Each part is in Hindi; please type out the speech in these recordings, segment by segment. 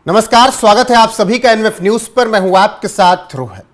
नमस्कार, स्वागत है आप सभी का एनएफ न्यूज पर। मैं हूं आपके साथ रोहित।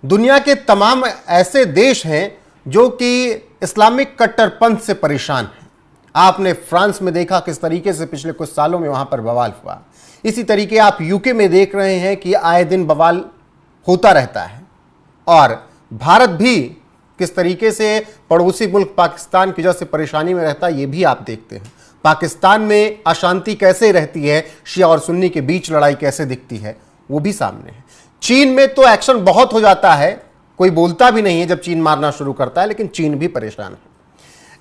दुनिया के तमाम ऐसे देश हैं जो कि इस्लामिक कट्टरपंथ से परेशान हैं। आपने फ्रांस में देखा किस तरीके से पिछले कुछ सालों में वहां पर बवाल हुआ। इसी तरीके आप यूके में देख रहे हैं कि आए दिन बवाल होता रहता है। और भारत भी किस तरीके से पड़ोसी मुल्क पाकिस्तान की वजह से परेशानी में रहता है, ये भी आप देखते हैं। पाकिस्तान में अशांति कैसे रहती है, शिया और सुन्नी के बीच लड़ाई कैसे दिखती है, वो भी सामने है। चीन में तो एक्शन बहुत हो जाता है, कोई बोलता भी नहीं है जब चीन मारना शुरू करता है, लेकिन चीन भी परेशान है।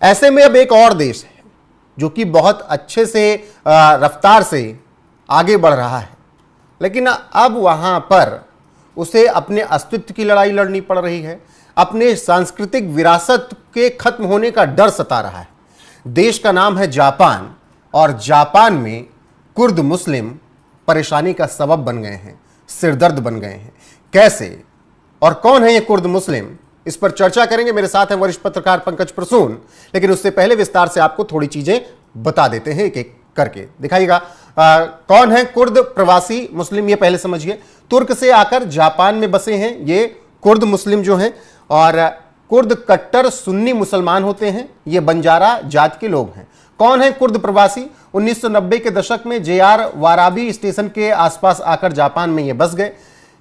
ऐसे में अब एक और देश है जो कि बहुत अच्छे से रफ्तार से आगे बढ़ रहा है, लेकिन अब वहां पर उसे अपने अस्तित्व की लड़ाई लड़नी पड़ रही है। अपने सांस्कृतिक विरासत के खत्म होने का डर सता रहा है। देश का नाम है जापान, और जापान में कुर्द मुस्लिम परेशानी का सबब बन गए हैं, सिरदर्द बन गए हैं। कैसे और कौन है ये कुर्द मुस्लिम, इस पर चर्चा करेंगे। मेरे साथ हैं वरिष्ठ पत्रकार पंकज प्रसून, लेकिन उससे पहले विस्तार से आपको थोड़ी चीजें बता देते हैं एक एक करके। दिखाइएगा कौन है कुर्द प्रवासी मुस्लिम, ये पहले समझिए। तुर्क से आकर जापान में बसे हैं ये कुर्द मुस्लिम जो हैं, और कुर्द कट्टर सुन्नी मुसलमान होते हैं। ये बंजारा जात के लोग हैं। कौन है कुर्द प्रवासी? 1990 के दशक में जेआर वाराबी स्टेशन के आसपास आकर जापान में ये बस गए।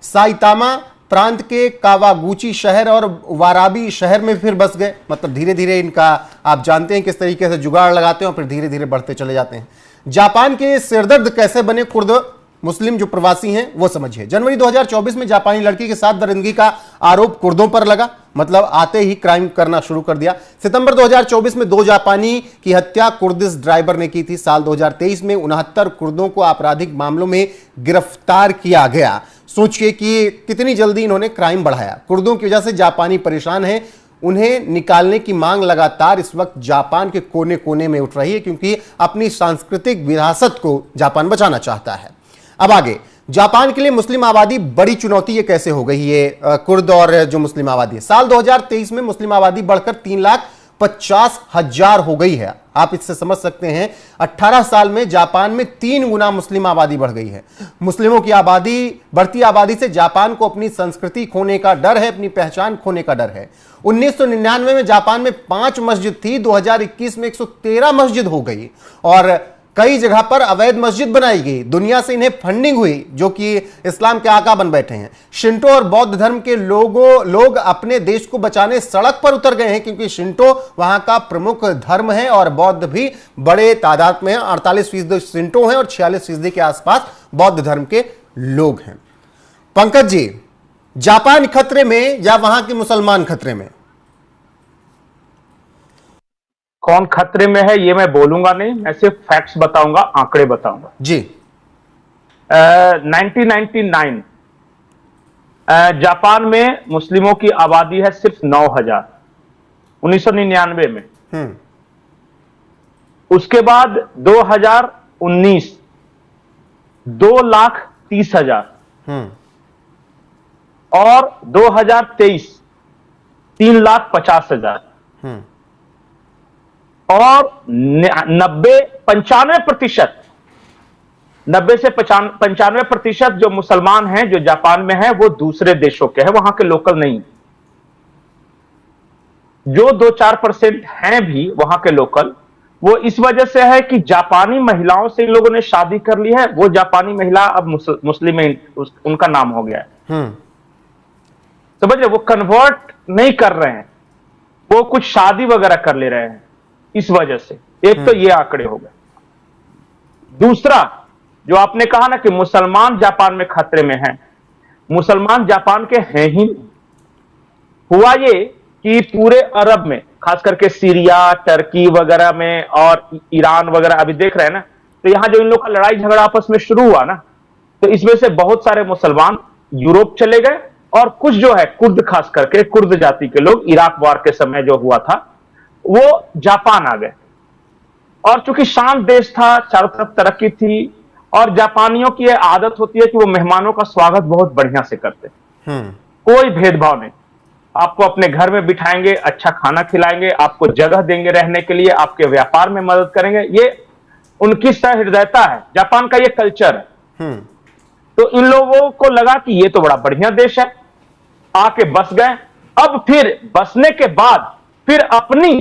साइतामा प्रांत के कावागुची शहर और वाराबी शहर में फिर बस गए। मतलब धीरे धीरे इनका आप जानते हैं किस तरीके से जुगाड़ लगाते हैं और फिर धीरे धीरे बढ़ते चले जाते हैं। जापान के सिरदर्द कैसे बने कुर्द मुस्लिम जो प्रवासी हैं वो समझिए। जनवरी 2024 में जापानी लड़की के साथ दरिंदगी का आरोप कुर्दों पर लगा, मतलब आते ही क्राइम करना शुरू कर दिया। सितंबर 2024 में 2 जापानी की हत्या कुर्दिश ड्राइवर ने की थी। साल 2023 में 69 कुर्दों को आपराधिक मामलों में गिरफ्तार किया गया। सोचिए कि कितनी जल्दी इन्होंने क्राइम बढ़ाया। कुर्दों की वजह से जापानी परेशान है, उन्हें निकालने की मांग लगातार इस वक्त जापान के कोने कोने में उठ रही है, क्योंकि अपनी सांस्कृतिक विरासत को जापान बचाना चाहता है। अब आगे, जापान के लिए मुस्लिम आबादी बड़ी चुनौती ये कैसे हो गई, ये कुर्द और जो मुस्लिम आबादी है। साल 2023 में मुस्लिम आबादी बढ़कर 3,50,000 हो गई है। आप इससे समझ सकते हैं 18 साल में जापान में 3 गुना मुस्लिम आबादी बढ़ गई है। मुस्लिमों की आबादी, बढ़ती आबादी से जापान को अपनी संस्कृति खोने का डर है, अपनी पहचान खोने का डर है। 1999 में जापान में 5 मस्जिद थी, 2021 में 113 मस्जिद हो गई, और कई जगह पर अवैध मस्जिद बनाई गई। दुनिया से इन्हें फंडिंग हुई, जो कि इस्लाम के आका बन बैठे हैं। शिंटो और बौद्ध धर्म के लोग अपने देश को बचाने सड़क पर उतर गए हैं, क्योंकि शिंटो वहां का प्रमुख धर्म है और बौद्ध भी बड़े तादाद में है। 48% शिंटो हैं और 46% के आसपास बौद्ध धर्म के लोग हैं। पंकज जी, जापान खतरे में या वहां के मुसलमान खतरे में? कौन खतरे में है ये मैं बोलूंगा नहीं, मैं सिर्फ फैक्ट्स बताऊंगा, आंकड़े बताऊंगा जी। 1999 जापान में मुस्लिमों की आबादी है सिर्फ 9,000, 1999 में। उसके बाद 2019 2,30,000 और 2023 3,50,000 और 90 से 95% जो मुसलमान हैं जो जापान में हैं वो दूसरे देशों के हैं, वहां के लोकल नहीं। जो 2-4% हैं भी वहां के लोकल, वो इस वजह से है कि जापानी महिलाओं से इन लोगों ने शादी कर ली है। वो जापानी महिला अब मुस्लिम उनका नाम हो गया है। समझ रहे, वो कन्वर्ट नहीं कर रहे हैं, वो कुछ शादी वगैरह कर ले रहे हैं। इस वजह से एक तो ये आंकड़े हो गए। दूसरा, जो आपने कहा ना कि मुसलमान जापान में खतरे में हैं, मुसलमान जापान के हैं ही नहीं। हुआ ये कि पूरे अरब में, खास करके सीरिया, टर्की वगैरह में और ईरान वगैरह अभी देख रहे हैं ना, तो यहां जो इन लोग का लड़ाई झगड़ा आपस में शुरू हुआ ना, तो इसमें से बहुत सारे मुसलमान यूरोप चले गए, और कुछ जो है कुर्द, खास करके कुर्द जाति के लोग इराक वार के समय जो हुआ था वो जापान आ गए। और चूंकि शांत देश था, चारों तरफ तरक्की थी, और जापानियों की यह आदत होती है कि वो मेहमानों का स्वागत बहुत बढ़िया से करते हैं। कोई भेदभाव नहीं, आपको अपने घर में बिठाएंगे, अच्छा खाना खिलाएंगे, आपको जगह देंगे रहने के लिए, आपके व्यापार में मदद करेंगे। ये उनकी सहृदयता है, जापान का ये कल्चर है। तो इन लोगों को लगा कि ये तो बड़ा बढ़िया देश है, आके बस गए। अब फिर बसने के बाद फिर अपनी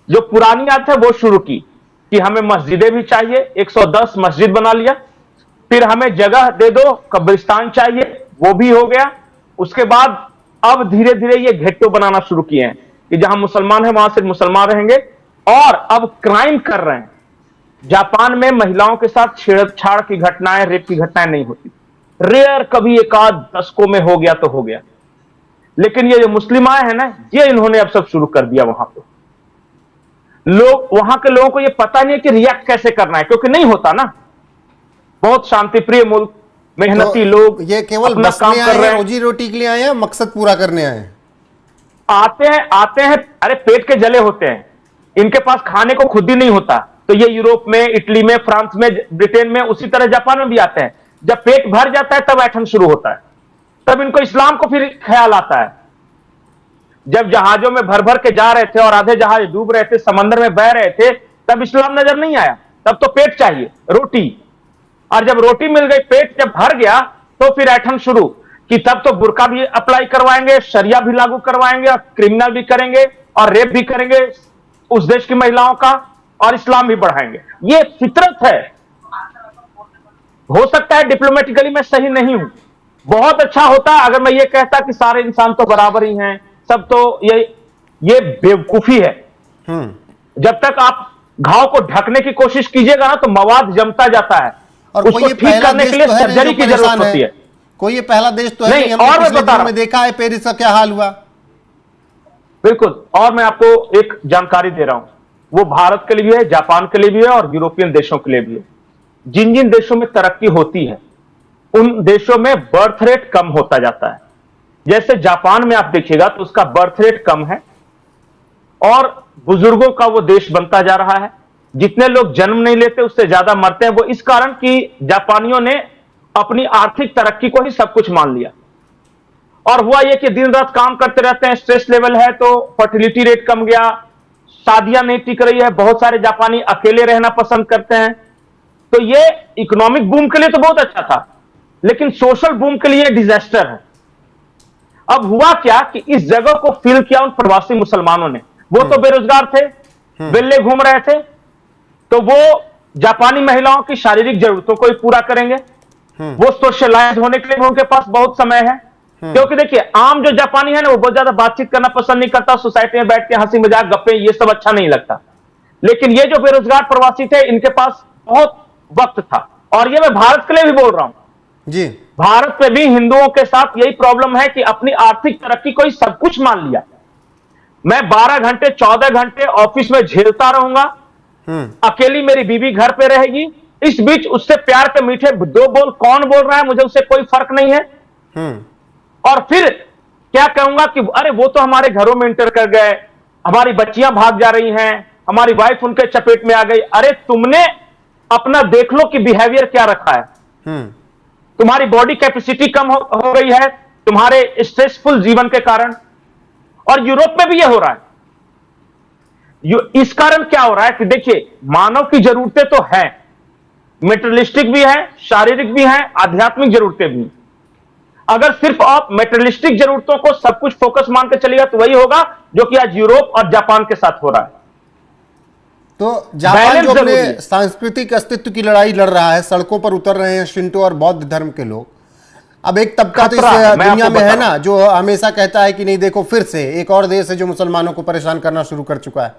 जो पुरानी आदत है वो शुरू की कि हमें मस्जिदें भी चाहिए, 110 मस्जिद बना लिया। फिर हमें जगह दे दो, कब्रिस्तान चाहिए, वो भी हो गया। उसके बाद अब धीरे धीरे ये घेट्टो बनाना शुरू किए हैं कि जहां मुसलमान है वहां सिर्फ मुसलमान रहेंगे, और अब क्राइम कर रहे हैं। जापान में महिलाओं के साथ छेड़छाड़ की घटनाएं, रेप की घटनाएं नहीं होती, रेयर कभी एक आध दशकों में हो गया तो हो गया। लेकिन ये जो मुस्लिम आए हैं ना, ये इन्होंने अब सब शुरू कर दिया। वहां पे लोग, वहां के लोगों को ये पता नहीं है कि रिएक्ट कैसे करना है, क्योंकि नहीं होता ना। बहुत शांतिप्रिय मुल्क, मेहनती लोग, ये केवल अपना काम बसने कर आए रहे हैं, हैं, रोजी रोटी के लिए आए हैं, मकसद पूरा करने आए हैं? आते हैं, अरे पेट के जले होते हैं, इनके पास खाने को खुद ही नहीं होता। तो ये यूरोप में, इटली में, फ्रांस में, ब्रिटेन में, उसी तरह जापान में भी आते हैं। जब पेट भर जाता है तब ऐठन शुरू होता है, तब इनको इस्लाम को फिर ख्याल आता है। जब जहाजों में भर भर के जा रहे थे और आधे जहाज डूब रहे थे, समंदर में बह रहे थे, तब इस्लाम नजर नहीं आया। तब तो पेट चाहिए, रोटी। और जब रोटी मिल गई, पेट जब भर गया, तो फिर ऐठन शुरू कि तब तो बुर्का भी अप्लाई करवाएंगे, शरिया भी लागू करवाएंगे, और क्रिमिनल भी करेंगे, और रेप भी करेंगे उस देश की महिलाओं का, और इस्लाम भी बढ़ाएंगे। ये फितरत है। हो सकता है डिप्लोमेटिकली मैं सही नहीं हूं, बहुत अच्छा होता अगर मैं ये कहता कि सारे इंसान तो बराबर ही हैं, सब तो ये बेवकूफी है। जब तक आप घाव को ढकने की कोशिश कीजिएगा ना, तो मवाद जमता जाता है, और उसको ठीक करने के लिए सर्जरी की जरूरत होती है। कोई ये पहला देश तो है नहीं, हमने और मैं पिछले बता दिनों में देखा है पेरिस का क्या हाल हुआ। बिल्कुल, और मैं आपको एक जानकारी दे रहा हूं, वो भारत के लिए भी है, जापान के लिए भी है, और यूरोपियन देशों के लिए भी है। जिन जिन देशों में तरक्की होती है, उन देशों में बर्थ रेट कम होता जाता है। जैसे जापान में आप देखिएगा तो उसका बर्थ रेट कम है, और बुजुर्गों का वो देश बनता जा रहा है। जितने लोग जन्म नहीं लेते उससे ज्यादा मरते हैं। वो इस कारण कि जापानियों ने अपनी आर्थिक तरक्की को ही सब कुछ मान लिया। और हुआ यह कि दिन रात काम करते रहते हैं, स्ट्रेस लेवल है, तो फर्टिलिटी रेट कम गया, शादियां नहीं टिक रही है, बहुत सारे जापानी अकेले रहना पसंद करते हैं। तो ये इकोनॉमिक बूम के लिए तो बहुत अच्छा था, लेकिन सोशल बूम के लिए डिजास्टर है। अब हुआ क्या कि इस जगह को फिल किया उन प्रवासी मुसलमानों ने। वो तो बेरोजगार थे, बेल्ले घूम रहे थे, तो वो जापानी महिलाओं की शारीरिक जरूरतों को ही पूरा करेंगे। वो सोशलाइज होने के लिए उनके पास बहुत समय है, क्योंकि देखिए आम जो जापानी है ना, वो बहुत ज्यादा बातचीत करना पसंद नहीं करता, सोसाइटी में बैठ के हंसी मजाक गप्पे ये सब अच्छा नहीं लगता। लेकिन ये जो बेरोजगार प्रवासी थे, इनके पास बहुत वक्त था। और ये मैं भारत के लिए भी बोल रहा हूं जी, भारत में भी हिंदुओं के साथ यही प्रॉब्लम है कि अपनी आर्थिक तरक्की को ही सब कुछ मान लिया। मैं 12 घंटे 14 घंटे ऑफिस में झेलता रहूंगा, अकेली मेरी बीवी घर पे रहेगी, इस बीच उससे प्यार के मीठे 2 बोल कौन बोल रहा है, मुझे उससे कोई फर्क नहीं है। और फिर क्या कहूंगा कि अरे वो तो हमारे घरों में इंटर कर गए, हमारी बच्चियां भाग जा रही हैं, हमारी वाइफ उनके चपेट में आ गई। अरे तुमने अपना देख लो कि बिहेवियर क्या रखा है। तुम्हारी बॉडी कैपेसिटी कम हो गई है तुम्हारे स्ट्रेसफुल जीवन के कारण। और यूरोप में भी यह हो रहा है। इस कारण क्या हो रहा है कि देखिए, मानव की जरूरतें तो हैं, मेटेरियलिस्टिक भी है, शारीरिक भी है, आध्यात्मिक जरूरतें भी। अगर सिर्फ आप मेटेरियलिस्टिक जरूरतों को सब कुछ फोकस मान के चलेगा तो वही होगा जो कि आज यूरोप और जापान के साथ हो रहा है। तो जापान जो अपने सांस्कृतिक अस्तित्व की लड़ाई लड़ रहा है, सड़कों पर उतर रहे हैं शिंटो और बौद्ध धर्म के लोग। अब एक तबका तो इस दुनिया में है ना जो हमेशा कहता है कि नहीं देखो, फिर से एक और देश है जो मुसलमानों को परेशान करना शुरू कर चुका है।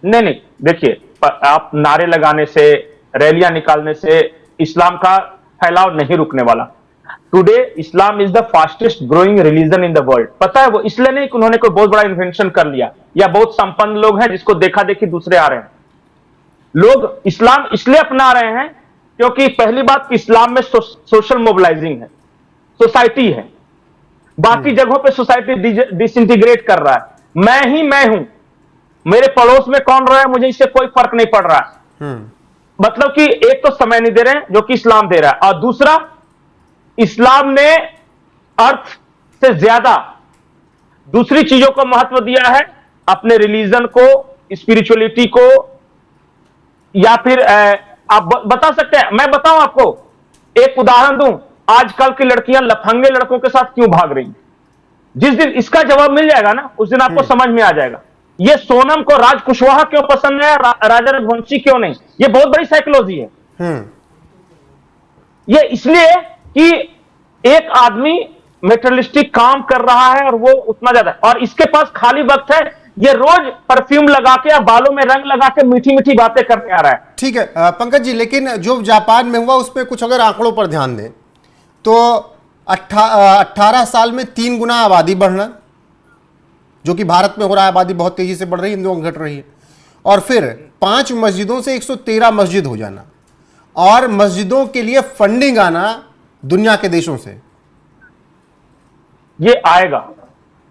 नहीं, देखिए, आप नारे लगाने से, रैलियां निकालने से इस्लाम का फैलाव नहीं रुकने वाला। Today Islam is the fastest growing religion in the world. पता है वो इसलिए नहीं कि उन्होंने कोई बहुत बड़ा इन्वेंशन कर लिया या बहुत संपन्न लोग हैं जिसको देखा देखी दूसरे आ रहे हैं। लोग इस्लाम इसलिए अपना रहे हैं क्योंकि पहली बात कि इस्लाम में सोशल मोबिलाइजिंग है, सोसाइटी है। बाकी जगहों पे सोसाइटी डिसइंटीग्रेट कर रहा है। मैं हूं, मेरे पड़ोस में कौन रहा है मुझे इससे कोई फर्क नहीं पड़ रहा है। मतलब कि एक तो समय नहीं दे रहे हैं जो कि इस्लाम दे रहा है, और दूसरा इस्लाम ने अर्थ से ज्यादा दूसरी चीजों को महत्व दिया है, अपने रिलीजन को, स्पिरिचुअलिटी को। या फिर आप बता सकते हैं, मैं बताऊं आपको, एक उदाहरण दूं, आजकल की लड़कियां लफंगे लड़कों के साथ क्यों भाग रही हैं? जिस दिन इसका जवाब मिल जाएगा ना, उस दिन आपको समझ में आ जाएगा ये सोनम को राज कुशवाहा क्यों पसंद है, राजा रघुवंशी क्यों नहीं। ये बहुत बड़ी साइकोलॉजी है। ये इसलिए कि एक आदमी मेटेरियलिस्टिक काम कर रहा है और वो उतना ज्यादा, और इसके पास खाली वक्त है, ये रोज परफ्यूम लगा के या बालों में रंग लगा के मीठी मीठी बातें करने आ रहा है। ठीक है पंकज जी, लेकिन जो जापान में हुआ उसमें कुछ अगर आंकड़ों पर ध्यान दें तो 18 साल में 3 गुना आबादी बढ़ना, जो कि भारत में हो रहा है, आबादी बहुत तेजी से बढ़ रही है, हिंदुओं की घट रही है, और फिर 5 मस्जिदों से 113 मस्जिद हो जाना, और मस्जिदों के लिए फंडिंग आना दुनिया के देशों से। ये आएगा,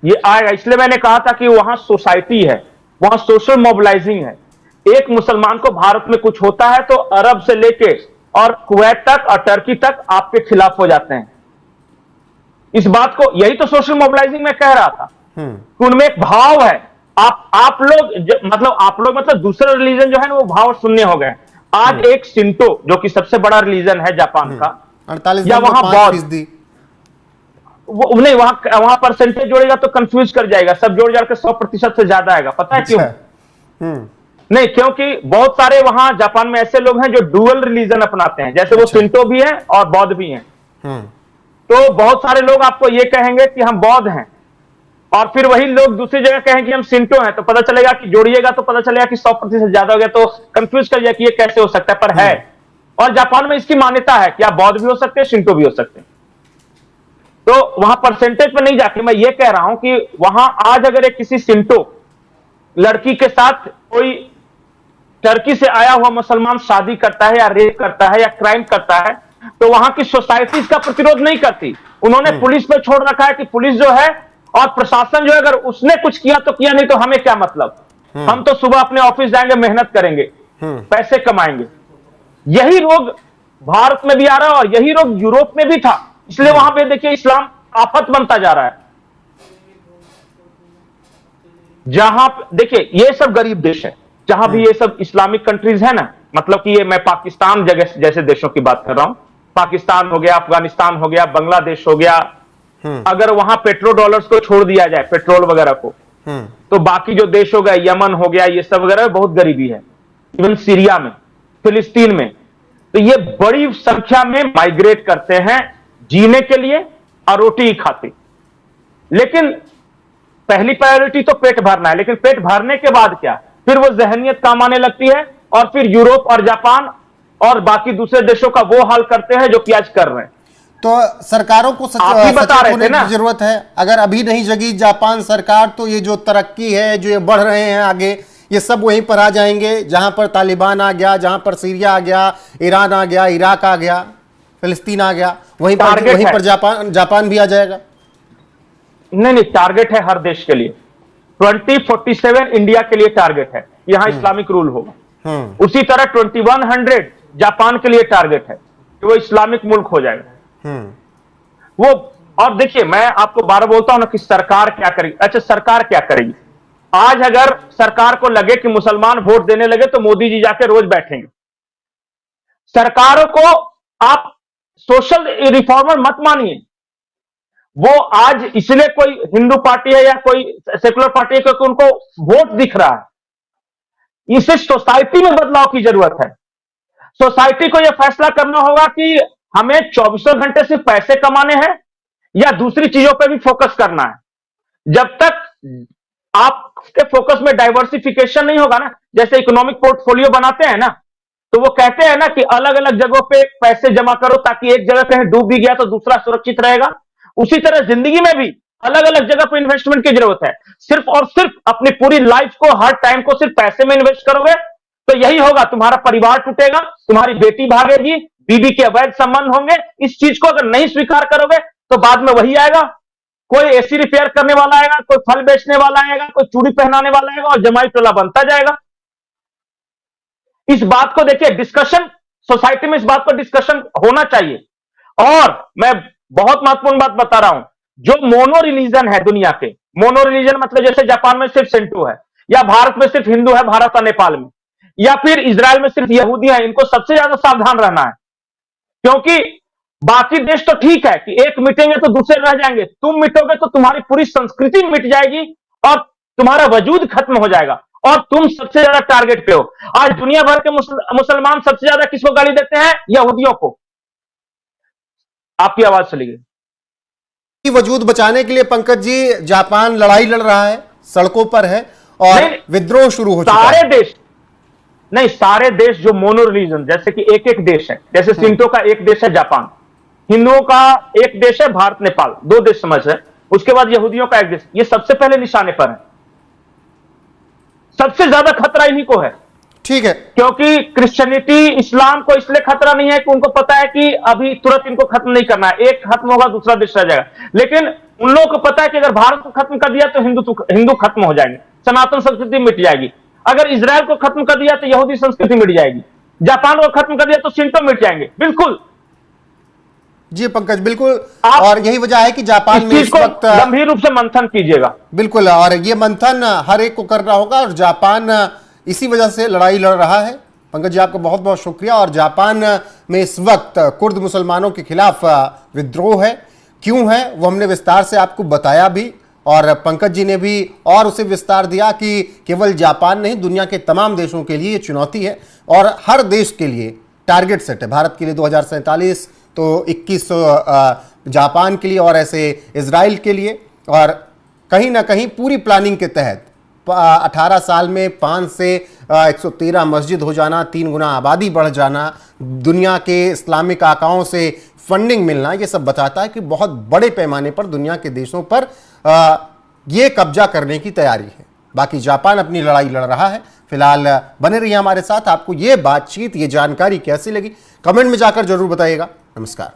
ये आएगा। इसलिए मैंने कहा था कि वहां सोसाइटी है, वहां सोशल मोबिलाइजिंग है। एक मुसलमान को भारत में कुछ होता है तो अरब से लेके और कुवैत तक और टर्की तक आपके खिलाफ हो जाते हैं। इस बात को, यही तो सोशल मोबिलाइजिंग में कह रहा था कि उनमें एक भाव है। आप लोग मतलब दूसरे रिलीजन जो है ना, वो भाव शून्य हो गए। आज एक शिंतो, जो कि सबसे बड़ा रिलीजन है जापान का, 48 या वहां बौद्ध, वो नहीं, वहां परसेंटेज जोड़ेगा तो कंफ्यूज कर जाएगा, सब जोड़ जाकर 100% से ज्यादा आएगा। पता है क्यों? नहीं, क्योंकि बहुत सारे वहां जापान में ऐसे लोग हैं जो डुअल रिलीजन अपनाते हैं, जैसे वो शिंतो भी है और बौद्ध भी हैं। तो बहुत सारे लोग आपको ये कहेंगे कि हम बौद्ध हैं, और फिर वही लोग दूसरी जगह कहें कि हम शिंतो हैं, तो पता चलेगा कि जोड़िएगा तो पता चलेगा कि 100% ज्यादा हो गया, तो कंफ्यूज कर जाए कि ये कैसे हो सकता है, पर है। और जापान में इसकी मान्यता है कि आप बौद्ध भी हो सकते हैं, शिंतो भी हो सकते हैं। तो वहां परसेंटेज पर नहीं जाके मैं ये कह रहा हूं कि वहां आज अगर एक किसी शिंतो लड़की के साथ कोई टर्की से आया हुआ मुसलमान शादी करता है या रेप करता है या क्राइम करता है, तो वहां की सोसाइटी इसका प्रतिरोध नहीं करती। उन्होंने पुलिस पे छोड़ रखा है कि पुलिस जो है और प्रशासन जो है, अगर उसने कुछ किया तो किया, नहीं तो हमें क्या मतलब, हम तो सुबह अपने ऑफिस जाएंगे, मेहनत करेंगे, पैसे कमाएंगे। यही रोग भारत में भी आ रहा है और यही रोग यूरोप में भी था। इसलिए वहां पे देखिए इस्लाम आफत बनता जा रहा है। जहां देखिए ये सब गरीब देश है, जहां भी ये सब इस्लामिक कंट्रीज है ना, मतलब कि ये मैं पाकिस्तान जगह जैसे देशों की बात कर रहा हूं, पाकिस्तान हो गया, अफगानिस्तान हो गया, बांग्लादेश हो गया, अगर वहां पेट्रो डॉलर्स को छोड़ दिया जाए, पेट्रोल वगैरह को, तो बाकी जो देश हो गया, यमन हो गया, ये सब वगैरह बहुत गरीबी है। इवन सीरिया में, फिलिस्तीन में, तो ये बड़ी संख्या में माइग्रेट करते हैं जीने के लिए और रोटी ही खाते। लेकिन पहली प्रायोरिटी तो पेट भरना है, लेकिन पेट भरने के बाद क्या, फिर वो जहनियत काम आने लगती है, और फिर यूरोप और जापान और बाकी दूसरे देशों का वो हाल करते हैं जो कि आज कर रहे हैं। तो सरकारों को बता रहे थे ना, जरूरत है। अगर अभी नहीं जगी जापान सरकार, तो ये जो तरक्की है, जो ये बढ़ रहे हैं आगे, ये सब वहीं पर आ जाएंगे जहां पर तालिबान आ गया, जहां पर सीरिया आ गया, ईरान आ गया, इराक आ गया, फिलिस्तीन आ गया, वहीं पर जापान भी आ जाएगा। नहीं, टारगेट है हर देश के लिए। 2047 इंडिया के लिए टारगेट है, यहां इस्लामिक रूल होगा। उसी तरह 2100 जापान के लिए टारगेट है कि वो इस्लामिक मुल्क हो जाएगा। वो, और देखिए मैं आपको बार बोलता हूं ना कि सरकार क्या करेगी। अच्छा, सरकार क्या करेगी? आज अगर सरकार को लगे कि मुसलमान वोट देने लगे तो मोदी जी जाके रोज बैठेंगे। सरकारों को आप सोशल रिफॉर्मर मत मानिए। वो आज इसलिए कोई हिंदू पार्टी है या कोई सेकुलर पार्टी है क्योंकि उनको वोट दिख रहा है। इसे सोसाइटी में बदलाव की जरूरत है। सोसाइटी को यह फैसला करना होगा कि हमें 24 घंटे सिर्फ पैसे कमाने हैं या दूसरी चीजों पर भी फोकस करना है। जब तक आपके फोकस में डाइवर्सिफिकेशन नहीं होगा ना, जैसे इकोनॉमिक पोर्टफोलियो बनाते हैं ना, तो वो कहते हैं ना कि अलग अलग जगहों पे पैसे जमा करो ताकि एक जगह कहीं डूब भी गया तो दूसरा सुरक्षित रहेगा। उसी तरह जिंदगी में भी अलग अलग जगह पर इन्वेस्टमेंट की जरूरत है। सिर्फ और सिर्फ अपनी पूरी लाइफ को, हर टाइम को सिर्फ पैसे में इन्वेस्ट करोगे तो यही होगा, तुम्हारा परिवार टूटेगा, तुम्हारी बेटी भागेगी, बीबी के अवैध संबंध होंगे। इस चीज को अगर नहीं स्वीकार करोगे तो बाद में वही आएगा, कोई एसी रिपेयर करने वाला आएगा, कोई फल बेचने वाला आएगा, कोई चूड़ी पहनाने वाला आएगा और जमाई टोला बनता जाएगा। इस बात को देखिए, डिस्कशन सोसाइटी में इस बात पर डिस्कशन होना चाहिए। और मैं बहुत महत्वपूर्ण बात बता रहा हूं, जो मोनो रिलीजन है दुनिया के, मोनो रिलीजन मतलब जैसे जापान में सिर्फ शिंटो है, या भारत में सिर्फ हिंदू है, भारत और नेपाल में, या फिर इजराइल में सिर्फ यहूदी हैं, इनको सबसे ज्यादा सावधान रहना है। क्योंकि बाकी देश तो ठीक है कि एक मिटेंगे तो दूसरे रह जाएंगे, तुम मिटोगे तो तुम्हारी पूरी संस्कृति मिट जाएगी और तुम्हारा वजूद खत्म हो जाएगा और तुम सबसे ज्यादा टारगेट पे हो। आज दुनिया भर के मुसलमान सबसे ज्यादा किसको गाली देते हैं? यहूदियों को। आपकी आवाज चली गई। वजूद बचाने के लिए पंकज जी जापान लड़ाई लड़ रहा है, सड़कों पर है और विद्रोह शुरू हो चुका है। सारे देश नहीं, सारे देश जो मोनो रिलीजन, जैसे कि एक एक देश है, जैसे शिंटो का एक देश है जापान, हिंदुओं का एक देश है भारत नेपाल, दो देश समझ है, उसके बाद यहूदियों का एक देश, ये सबसे पहले निशाने पर है। सबसे ज्यादा खतरा इन्हीं को है। ठीक है, क्योंकि क्रिश्चियनिटी इस्लाम को इसलिए खतरा नहीं है कि उनको पता है कि अभी तुरंत इनको खत्म नहीं करना है, एक खत्म होगा दूसरा देश रह जाएगा, लेकिन उन लोगों को पता है कि अगर भारत को खत्म कर दिया तो हिंदू खत्म हो जाएंगे, सनातन संस्कृति मिट जाएगी। अगर इजराइल को खत्म कर दिया तो यहूदी संस्कृति मिट जाएगी, जापान को खत्म कर दिया तो शिंटो मिट जाएंगे। बिल्कुल जी पंकज, बिल्कुल। और यही वजह है कि जापान में इस वक्त गंभीर रूप से मंथन कीजिएगा। बिल्कुल, और ये मंथन हर एक को करना होगा और जापान इसी वजह से लड़ाई लड़ रहा है। पंकज जी आपका बहुत बहुत शुक्रिया। और जापान में इस वक्त कुर्द मुसलमानों के खिलाफ विद्रोह है, क्यों है वो हमने विस्तार से आपको बताया भी, और पंकज जी ने भी और उसे विस्तार दिया कि केवल जापान नहीं, दुनिया के तमाम देशों के लिए ये चुनौती है और हर देश के लिए टारगेट सेट है। भारत के लिए 2047, तो 2100 जापान के लिए और ऐसे इजराइल के लिए, और कहीं ना कहीं पूरी प्लानिंग के तहत 18 साल में 5 से 113 मस्जिद हो जाना, 3 गुना आबादी बढ़ जाना, दुनिया के इस्लामिक आकाओं से फंडिंग मिलना, ये सब बताता है कि बहुत बड़े पैमाने पर दुनिया के देशों पर ये कब्जा करने की तैयारी है। बाकी जापान अपनी लड़ाई लड़ रहा है। फिलहाल बने रहिए हमारे साथ। आपको ये बातचीत, ये जानकारी कैसी लगी कमेंट में जाकर जरूर बताइएगा। नमस्कार।